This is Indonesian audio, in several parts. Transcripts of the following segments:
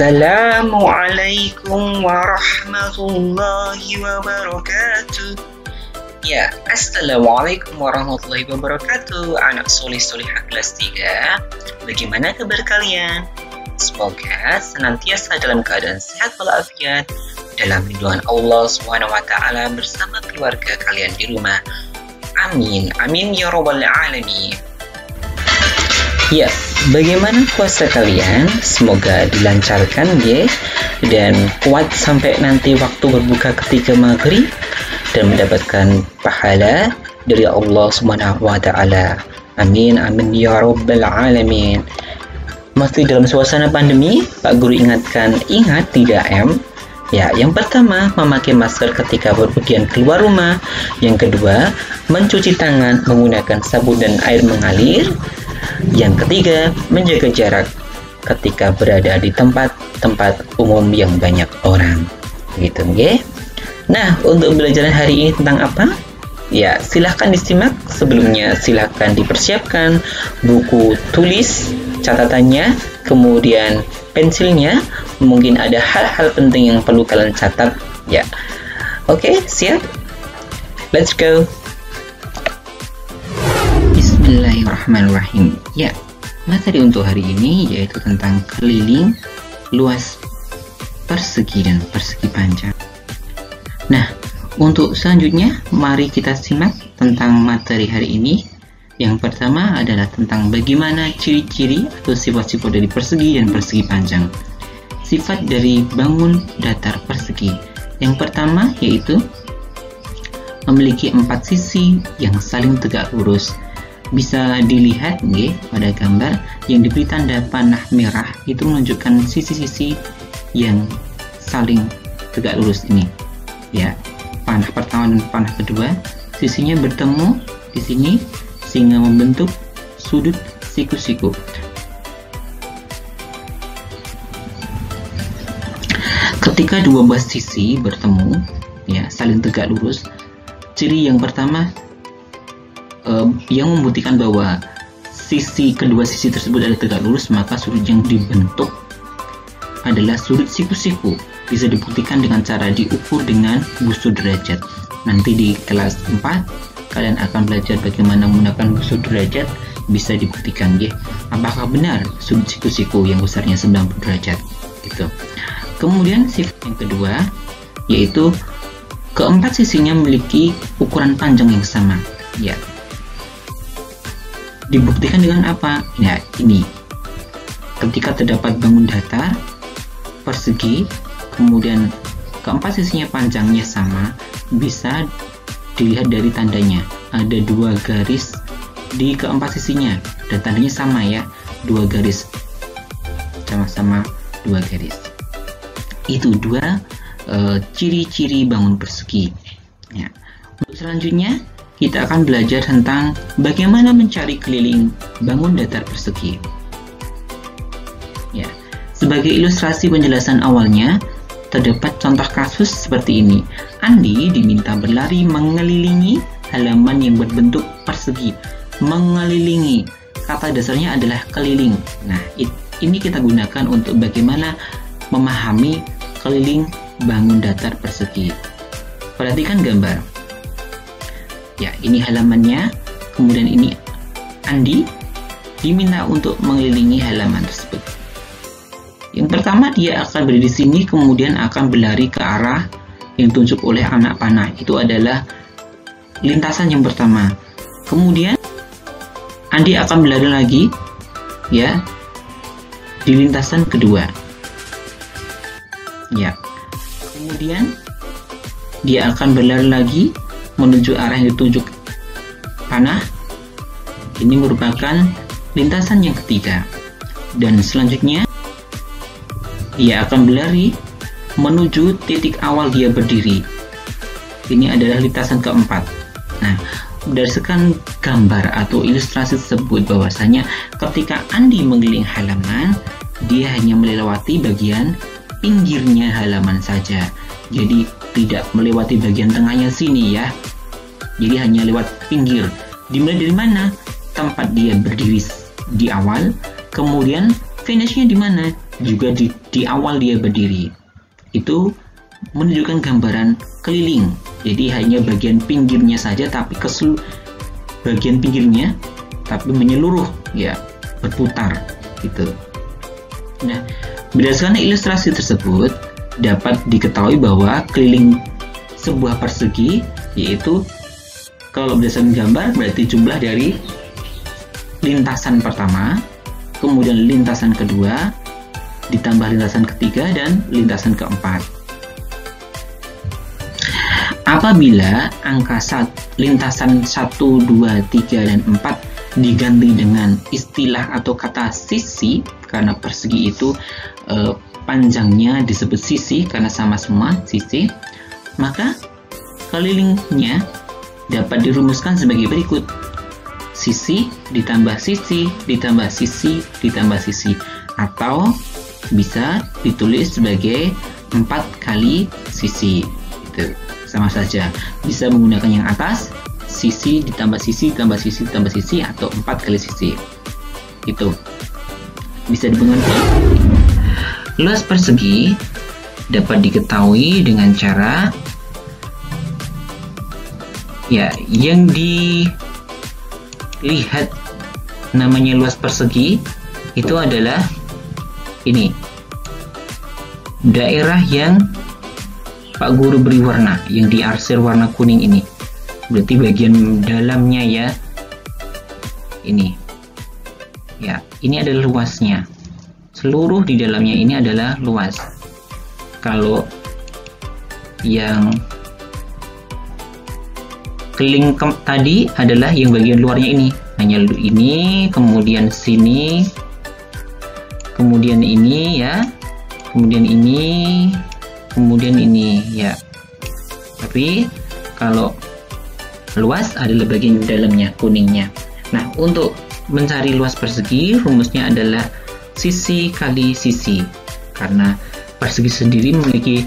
Assalamualaikum warahmatullahi wabarakatuh. Ya, Assalamualaikum warahmatullahi wabarakatuh. Anak soleh-solehah kelas 3, bagaimana kabar kalian? Semoga senantiasa dalam keadaan sehat walafiat, dalam lindungan Allah SWT bersama keluarga kalian di rumah. Amin, amin ya rabbal alamin. Ya, bagaimana puasa kalian? Semoga dilancarkan ya, dan kuat sampai nanti waktu berbuka ketika maghrib dan mendapatkan pahala dari Allah Subhanahu wa taala. Amin amin ya rabbal alamin. Masih dalam suasana pandemi, Pak Guru ingatkan, ingat 3M. Ya, yang pertama memakai masker ketika berpergian keluar rumah. Yang kedua, mencuci tangan menggunakan sabun dan air mengalir. Yang ketiga, menjaga jarak ketika berada di tempat-tempat umum yang banyak orang. Gitu, ya. Nah, untuk pembelajaran hari ini tentang apa? Ya, silahkan disimak. Sebelumnya silahkan dipersiapkan buku tulis, catatannya, kemudian pensilnya. Mungkin ada hal-hal penting yang perlu kalian catat. Ya, oke, siap? Let's go. Bismillahirrahmanirrahim. Ya, materi untuk hari ini yaitu tentang keliling luas persegi dan persegi panjang. Nah, untuk selanjutnya mari kita simak tentang materi hari ini. Yang pertama adalah tentang bagaimana ciri-ciri atau sifat-sifat dari persegi dan persegi panjang. Sifat dari bangun datar persegi. Yang pertama yaitu memiliki 4 sisi yang saling tegak lurus. Bisa dilihat pada gambar yang diberi tanda panah merah, itu menunjukkan sisi-sisi yang saling tegak lurus ini. Ya, panah pertama dan panah kedua sisinya bertemu di sini sehingga membentuk sudut siku-siku. Ketika dua belah sisi bertemu, ya, saling tegak lurus, ciri yang pertama yang membuktikan bahwa kedua sisi tersebut adalah tegak lurus, maka sudut yang dibentuk adalah sudut siku-siku. Bisa dibuktikan dengan cara diukur dengan busur derajat. Nanti di kelas 4 kalian akan belajar bagaimana menggunakan busur derajat. Bisa dibuktikan ya, apakah benar sudut siku-siku yang besarnya 90 derajat gitu. Kemudian sifat yang kedua yaitu keempat sisinya memiliki ukuran panjang yang sama. Ya, dibuktikan dengan apa? Ya, ini ketika terdapat bangun datar persegi, kemudian keempat sisinya panjangnya sama, bisa dilihat dari tandanya. Ada 2 garis di keempat sisinya dan tandanya sama ya, 2 garis, sama-sama 2 garis. Itu 2 ciri-ciri bangun persegi. Ya. Untuk selanjutnya kita akan belajar tentang bagaimana mencari keliling bangun datar persegi. Ya, sebagai ilustrasi penjelasan awalnya, terdapat contoh kasus seperti ini. Andi diminta berlari mengelilingi halaman yang berbentuk persegi. Mengelilingi, kata dasarnya adalah keliling. Nah, ini kita gunakan untuk bagaimana memahami keliling bangun datar persegi. Perhatikan gambar. Ya, ini halamannya, kemudian ini Andi diminta untuk mengelilingi halaman tersebut. Yang pertama, dia akan berdiri di sini, kemudian akan berlari ke arah yang ditunjuk oleh anak panah. Itu adalah lintasan yang pertama. Kemudian Andi akan berlari lagi ya di lintasan kedua. Ya. Kemudian dia akan berlari lagi menuju arah yang ditunjuk panah. Ini merupakan lintasan yang ketiga. Dan selanjutnya dia akan berlari menuju titik awal dia berdiri. Ini adalah lintasan keempat. Nah, berdasarkan gambar atau ilustrasi tersebut bahwasanya ketika Andi mengelilingi halaman, dia hanya melewati bagian pinggirnya halaman saja. Jadi tidak melewati bagian tengahnya sini ya. Jadi hanya lewat pinggir. Dimulai dari mana? Tempat dia berdiri di awal, kemudian Finish-nya di mana? Juga di awal dia berdiri. Itu menunjukkan gambaran keliling. Jadi hanya bagian pinggirnya saja, tapi bagian pinggirnya tapi menyeluruh, ya, berputar gitu. Nah, berdasarkan ilustrasi tersebut dapat diketahui bahwa keliling sebuah persegi, yaitu kalau berdasarkan gambar berarti jumlah dari lintasan pertama, kemudian lintasan kedua, ditambah lintasan ketiga dan lintasan keempat. Apabila angka lintasan 1, 2, 3, dan 4 diganti dengan istilah atau kata sisi, karena persegi itu panjangnya disebut sisi karena sama semua sisi, maka kelilingnya dapat dirumuskan sebagai berikut: sisi ditambah sisi ditambah sisi ditambah sisi, atau bisa ditulis sebagai 4 kali sisi. Itu sama saja, bisa menggunakan yang atas, sisi ditambah sisi ditambah sisi ditambah sisi, atau 4 kali sisi. Itu bisa dimengerti. Luas persegi dapat diketahui dengan cara, ya, yang dilihat namanya luas persegi itu adalah ini, daerah yang Pak Guru beri warna, yang diarsir warna kuning ini, berarti bagian dalamnya, ya, ini, ya, ini adalah luasnya. Seluruh di dalamnya ini adalah luas. Kalau yang keliling tadi adalah yang bagian luarnya ini, hanya ini, kemudian sini, kemudian ini, ya, kemudian ini, kemudian ini, ya. Tapi kalau luas adalah bagian dalamnya, kuningnya. Nah, untuk mencari luas persegi, rumusnya adalah sisi kali sisi, karena persegi sendiri memiliki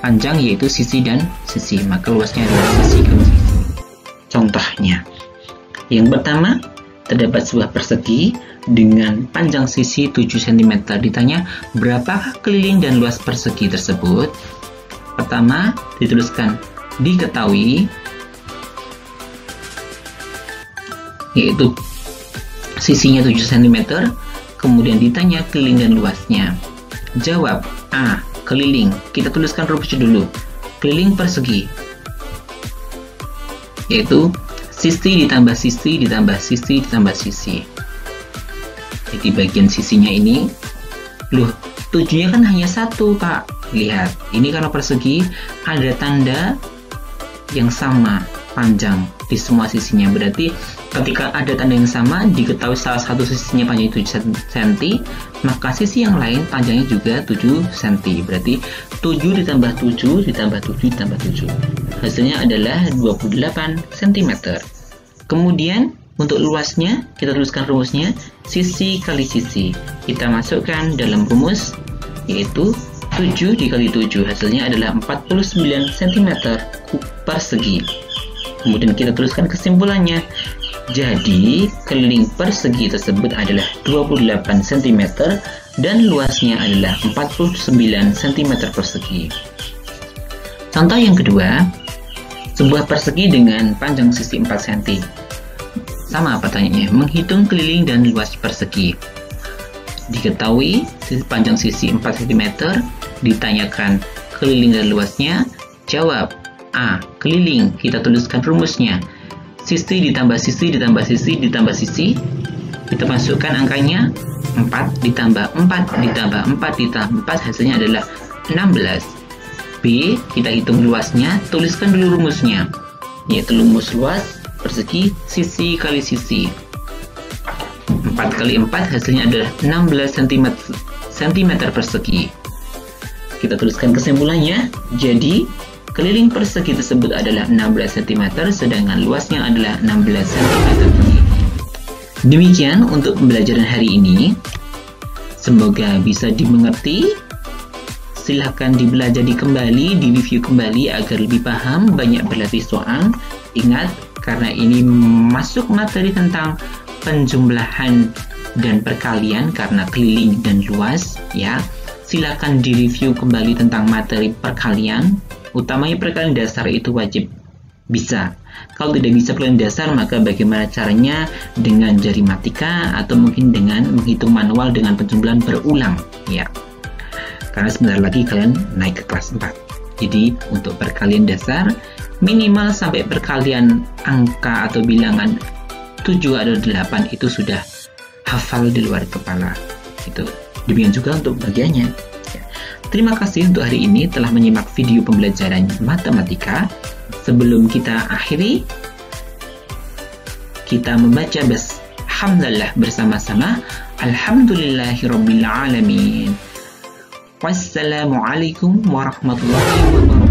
panjang, yaitu sisi dan sisi, maka luasnya adalah sisi kali sisi. Contohnya, yang pertama, terdapat sebuah persegi dengan panjang sisi 7 cm. Ditanya berapakah keliling dan luas persegi tersebut. Pertama, dituliskan diketahui, yaitu sisinya 7 cm, kemudian ditanya keliling dan luasnya. Jawab A, keliling. Kita tuliskan rumusnya dulu. Keliling persegi, yaitu sisi ditambah sisi ditambah sisi ditambah sisi. Jadi bagian sisinya ini, loh, 7-nya kan hanya 1, Pak. Lihat, ini karena persegi ada tanda yang sama panjang di semua sisinya, berarti ketika ada tanda yang sama, diketahui salah satu sisinya panjangnya 7 cm, maka sisi yang lain panjangnya juga 7 cm. Berarti 7 ditambah 7 ditambah 7 ditambah 7. Hasilnya adalah 28 cm. Kemudian untuk luasnya, kita tuliskan rumusnya sisi kali sisi. Kita masukkan dalam rumus, yaitu 7 dikali 7. Hasilnya adalah 49 cm persegi. Kemudian kita tuliskan kesimpulannya. Jadi, keliling persegi tersebut adalah 28 cm dan luasnya adalah 49 cm persegi. Contoh yang kedua, sebuah persegi dengan panjang sisi 4 cm. Sama pertanyaannya, menghitung keliling dan luas persegi. Diketahui panjang sisi 4 cm, ditanyakan keliling dan luasnya. Jawab A, keliling. Kita tuliskan rumusnya. Sisi ditambah sisi ditambah sisi ditambah sisi. Kita masukkan angkanya, 4 ditambah 4 ditambah 4 ditambah 4, hasilnya adalah 16. B, kita hitung luasnya. Tuliskan dulu rumusnya, yaitu rumus luas persegi sisi kali sisi. 4 kali 4 hasilnya adalah 16 cm persegi. Kita tuliskan kesimpulannya. Jadi keliling persegi tersebut adalah 16 cm, sedangkan luasnya adalah 16 cm. Demikian untuk pembelajaran hari ini. Semoga bisa dimengerti. Silahkan dipelajari kembali, direview kembali agar lebih paham, banyak berlatih soal. Ingat, karena ini masuk materi tentang penjumlahan dan perkalian karena keliling dan luas ya. Silakan direview kembali tentang materi perkalian, utamanya perkalian dasar itu wajib bisa. Kalau tidak bisa perkalian dasar, maka bagaimana caranya dengan jari matika atau mungkin dengan menghitung manual dengan penjumlahan berulang ya. Karena sebentar lagi kalian naik ke kelas 4. Jadi untuk perkalian dasar minimal sampai perkalian angka atau bilangan 7 atau 8 itu sudah hafal di luar kepala. Itu. Demikian juga untuk bagiannya. Ya. Terima kasih untuk hari ini telah menyimak video pembelajaran matematika. Sebelum kita akhiri, kita membaca hamdalah bersama-sama. Alhamdulillahirabbil alamin. Wassalamualaikum warahmatullahi wabarakatuh.